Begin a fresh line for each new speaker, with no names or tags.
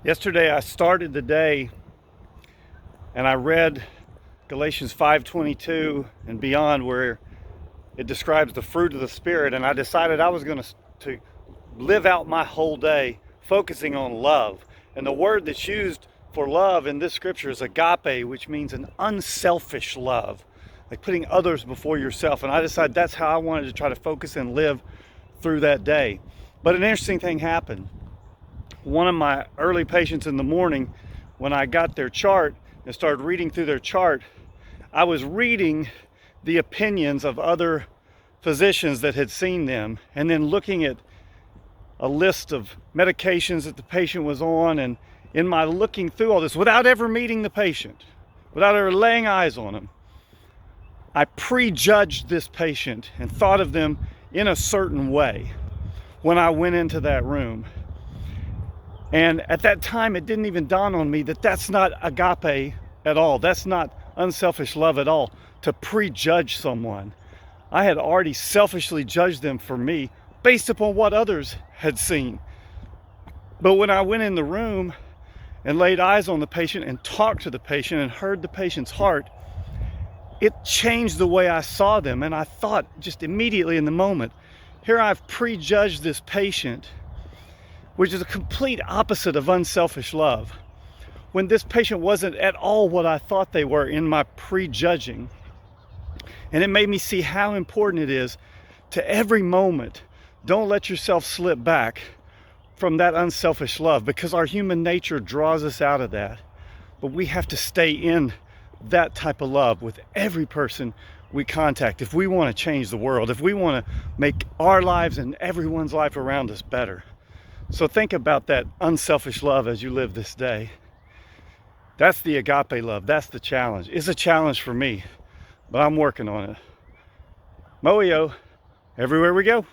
Yesterday I started the day and I read Galatians 5:22 and beyond, where it describes the fruit of the Spirit, and I decided I was going to live out my whole day focusing on love. And the word that's used for love in this scripture is agape, which means an unselfish love, like putting others before yourself. And I decided that's how I wanted to try to focus and live through that day. But an interesting thing happened. One of my early patients in the morning, when I got their chart and started reading through their chart, I was reading the opinions of other physicians that had seen them, and then looking at a list of medications that the patient was on. And in my looking through all this, without ever meeting the patient, without ever laying eyes on him, I prejudged this patient and thought of them in a certain way when I went into that room. And at that time, it didn't even dawn on me that that's not agape at all. That's not unselfish love at all, to prejudge someone. I had already selfishly judged them for me based upon what others had seen. But when I went in the room and laid eyes on the patient and talked to the patient and heard the patient's heart, it changed the way I saw them. And I thought just immediately in the moment, here I've prejudged this patient, which is a complete opposite of unselfish love, when this patient wasn't at all what I thought they were in my prejudging. And it made me see how important it is to every moment, don't let yourself slip back from that unselfish love, because our human nature draws us out of that. But we have to stay in that type of love with every person we contact if we want to change the world, if we want to make our lives and everyone's life around us better. So think about that unselfish love as you live this day. That's the agape love. That's the challenge. It's a challenge for me, but I'm working on it. Moyo, everywhere we go.